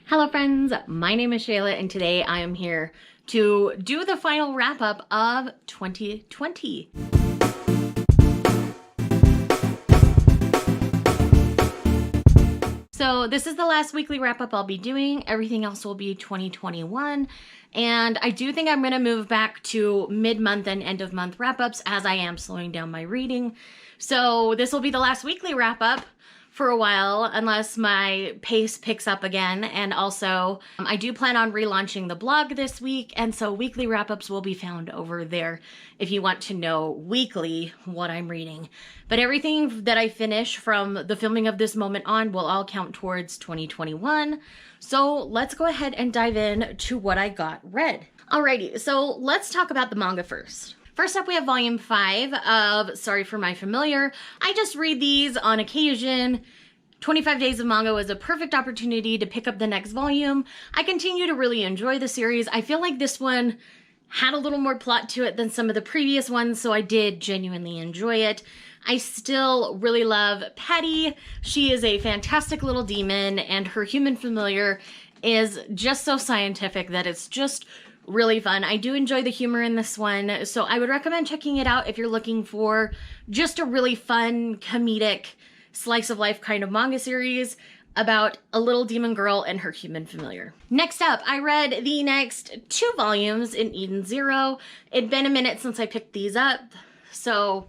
Hello friends, my name is Shayla and today I am here to do the final wrap up of 2020. So this is the last weekly wrap up I'll be doing. Everything else will be 2021. And I do think I'm going to move back to mid-month and end-of-month wrap-ups as I am slowing down my reading. So this will be the last weekly wrap-up for a while unless my pace picks up again. And also I do plan on relaunching the blog this week, and so weekly wrap-ups will be found over there if you want to know weekly what I'm reading. But everything that I finish from the filming of this moment on will all count towards 2021. So let's go ahead and dive in to what I got read. Alrighty, so let's talk about the manga first. First up, we have volume 5 of Sorry for My Familiar. I just read these on occasion. 25 Days of Manga was a perfect opportunity to pick up the next volume. I continue to really enjoy the series. I feel like this one had a little more plot to it than some of the previous ones, so I did genuinely enjoy it. I still really love Patty. She is a fantastic little demon, and her human familiar is just so scientific that it's just really fun. I do enjoy the humor in this one, so I would recommend checking it out if you're looking for just a really fun, comedic, slice of life kind of manga series about a little demon girl and her human familiar. Next up, I read the next 2 volumes in Eden Zero. It'd been a minute since I picked these up, so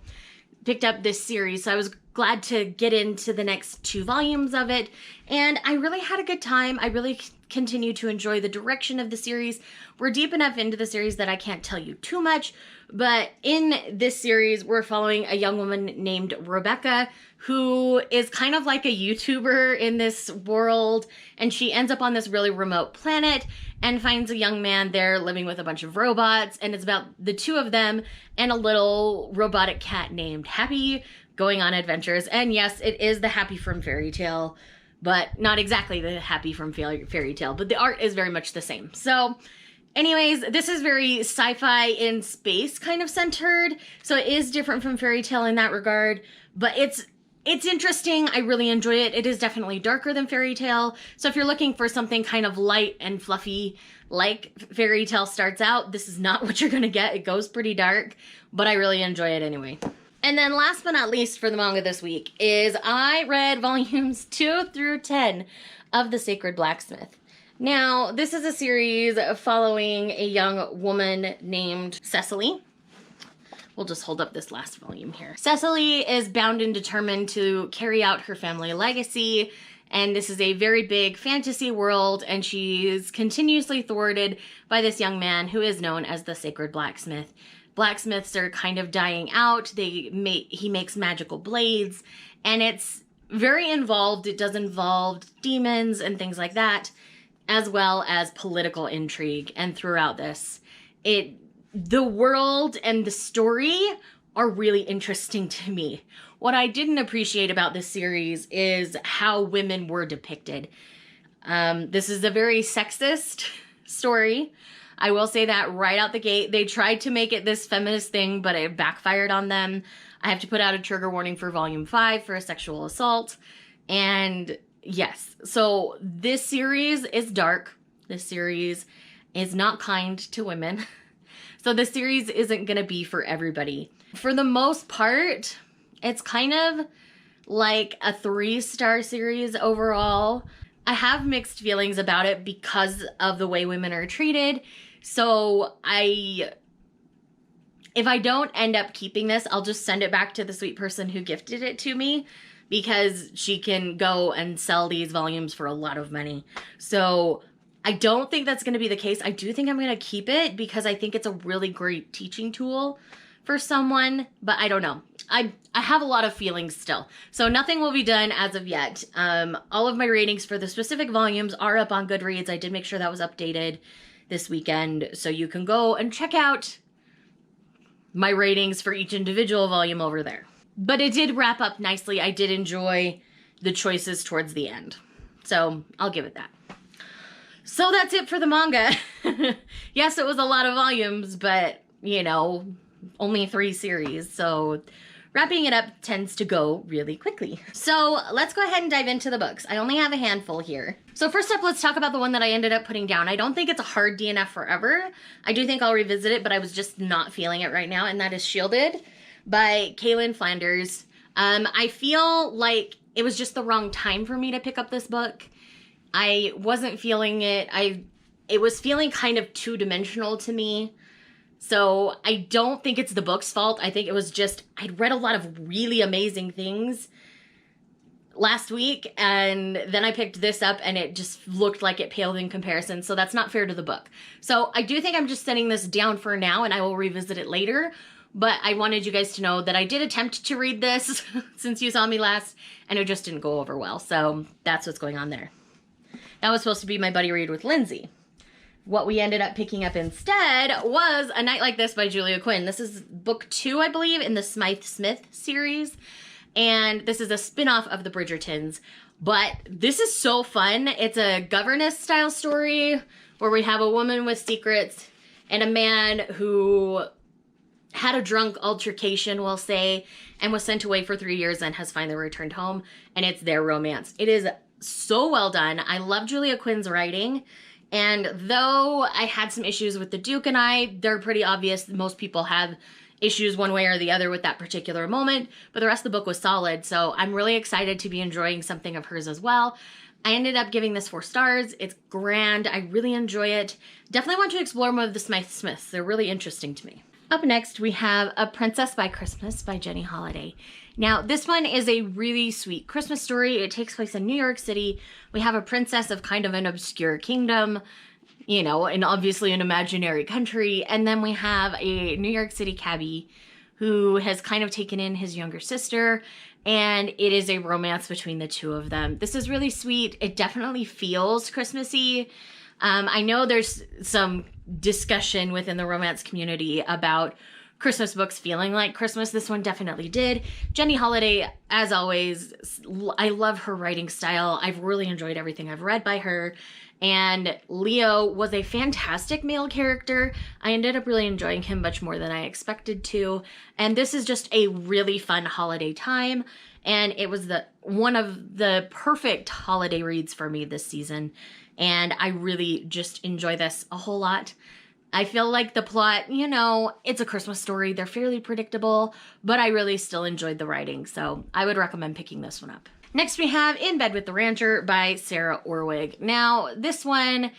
picked up this series, so I was glad to get into the next 2 volumes of it, and I really had a good time. I really continue to enjoy the direction of the series. We're deep enough into the series that I can't tell you too much, but in this series, we're following a young woman named Rebecca, who is kind of like a YouTuber in this world, and she ends up on this really remote planet and finds a young man there living with a bunch of robots, and it's about the 2 of them and a little robotic cat named Happy going on adventures. And yes, it is the Happy from Fairy Tale, but not exactly the Happy from Fairy Tale, but the art is very much the same. So anyways, this is very sci-fi in space kind of centered, so it is different from Fairy Tale in that regard, but it's interesting. I really enjoy it. It is definitely darker than Fairy Tale, so if you're looking for something kind of light and fluffy like Fairy Tale starts out, this is not what you're gonna get. It goes pretty dark, but I really enjoy it anyway. And then last but not least for the manga this week is I read volumes 2 through 10 of The Sacred Blacksmith. Now, this is a series following a young woman named Cecily. We'll just hold up this last volume here. Cecily is bound and determined to carry out her family legacy, and this is a very big fantasy world, and she's continuously thwarted by this young man who is known as the Sacred Blacksmith. Blacksmiths are kind of dying out. He makes magical blades, and it's very involved. It does involve demons and things like that, as well as political intrigue. And throughout this, the world and the story are really interesting to me. What I didn't appreciate about this series is how women were depicted. This is a very sexist story. I will say that right out the gate. They tried to make it this feminist thing, but it backfired on them. I have to put out a trigger warning for volume 5 for a sexual assault. And yes, so this series is dark. This series is not kind to women. So this series isn't going to be for everybody. For the most part, it's kind of like a 3-star series overall. I have mixed feelings about it because of the way women are treated. So if I don't end up keeping this, I'll just send it back to the sweet person who gifted it to me, because she can go and sell these volumes for a lot of money. So I don't think that's going to be the case. I do think I'm going to keep it because I think it's a really great teaching tool for someone, but I don't know. I have a lot of feelings still. So nothing will be done as of yet. All of my ratings for the specific volumes are up on Goodreads. I did make sure that was updated this weekend, so you can go and check out my ratings for each individual volume over there. But it did wrap up nicely. I did enjoy the choices towards the end, so I'll give it that. So that's it for the manga. Yes, it was a lot of volumes, but, you know, only 3 series, so wrapping it up tends to go really quickly. So let's go ahead and dive into the books. I only have a handful here. So first up, let's talk about the one that I ended up putting down. I don't think it's a hard DNF forever. I do think I'll revisit it, but I was just not feeling it right now, and that is Shielded by Kaylin Flanders. I feel like it was just the wrong time for me to pick up this book. I wasn't feeling it. It was feeling kind of two-dimensional to me. So I don't think it's the book's fault. I think it was just, I'd read a lot of really amazing things last week, and then I picked this up and it just looked like it paled in comparison. So that's not fair to the book. So I do think I'm just setting this down for now, and I will revisit it later. But I wanted you guys to know that I did attempt to read this since you saw me last, and it just didn't go over well. So that's what's going on there. That was supposed to be my buddy read with Lindsay. What we ended up picking up instead was A Night Like This by Julia Quinn. This is book 2, I believe, in the Smythe Smith series. And this is a spin-off of the Bridgertons. But this is so fun. It's a governess-style story where we have a woman with secrets and a man who had a drunk altercation, we'll say, and was sent away for 3 years and has finally returned home. And it's their romance. It is so well done. I love Julia Quinn's writing. And though I had some issues with the Duke and I, they're pretty obvious. Most people have issues one way or the other with that particular moment, but the rest of the book was solid. So I'm really excited to be enjoying something of hers as well. I ended up giving this 4 stars. It's grand. I really enjoy it. Definitely want to explore more of the Smythe Smiths. They're really interesting to me. Up next, we have A Princess by Christmas by Jenny Holiday. Now, this one is a really sweet Christmas story. It takes place in New York City. We have a princess of kind of an obscure kingdom, you know, and obviously an imaginary country. And then we have a New York City cabbie who has kind of taken in his younger sister, and it is a romance between the two of them. This is really sweet. It definitely feels Christmassy. I know there's some discussion within the romance community about Christmas books feeling like Christmas. This one definitely did. Jenny Holiday, as always, I love her writing style. I've really enjoyed everything I've read by her. And Leo was a fantastic male character. I ended up really enjoying him much more than I expected to. And this is just a really fun holiday time. And it was one of the perfect holiday reads for me this season. And I really just enjoy this a whole lot. I feel like the plot, you know, it's a Christmas story. They're fairly predictable, but I really still enjoyed the writing. So I would recommend picking this one up. Next, we have In Bed with the Rancher by Sarah Orwig. Now, this one,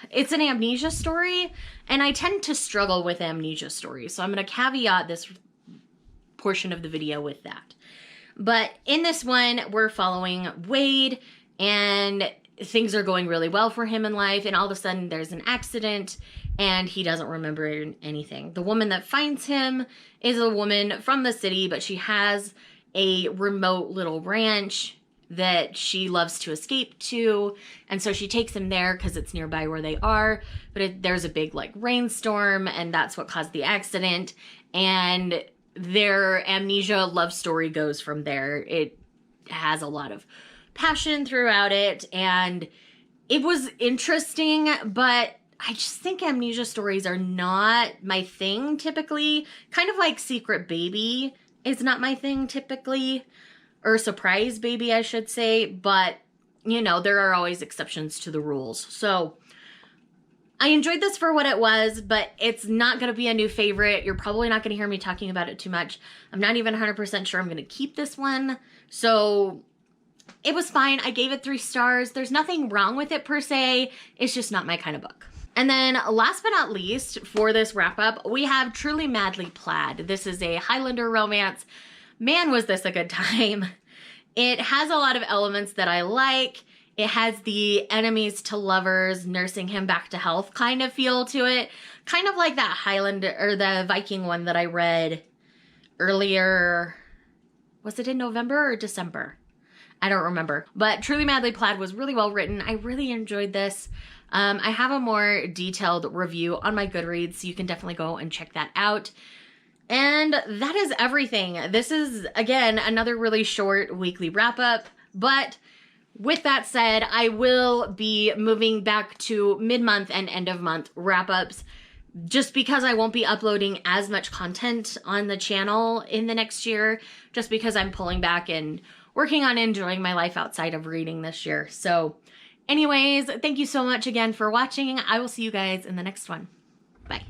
it's an amnesia story, and I tend to struggle with amnesia stories. So I'm going to caveat this portion of the video with that. But in this one, we're following Wade, and things are going really well for him in life, and all of a sudden there's an accident and he doesn't remember anything. The woman that finds him is a woman from the city, but she has a remote little ranch that she loves to escape to, and so she takes him there because it's nearby where they are, but there's a big like rainstorm, and that's what caused the accident, and their amnesia love story goes from there. It has a lot of passion throughout it, and it was interesting, but I just think amnesia stories are not my thing typically. Kind of like Secret Baby is not my thing typically, or Surprise Baby I should say, but you know, there are always exceptions to the rules. So I enjoyed this for what it was, but it's not going to be a new favorite. You're probably not going to hear me talking about it too much. I'm not even 100% sure I'm going to keep this one. So it was fine. I gave it 3 stars. There's nothing wrong with it per se. It's just not my kind of book. And then last but not least for this wrap up, we have Truly Madly Plaid. This is a Highlander romance. Man, was this a good time. It has a lot of elements that I like. It has the enemies to lovers nursing him back to health kind of feel to it. Kind of like that Highlander or the Viking one that I read earlier. Was it in November or December? I don't remember. But Truly Madly Plaid was really well written. I really enjoyed this. I have a more detailed review on my Goodreads, so you can definitely go and check that out. And that is everything. This is, again, another really short weekly wrap-up. But with that said, I will be moving back to mid-month and end-of-month wrap-ups just because I won't be uploading as much content on the channel in the next year, just because I'm pulling back and working on enjoying my life outside of reading this year. So anyways, thank you so much again for watching. I will see you guys in the next one. Bye.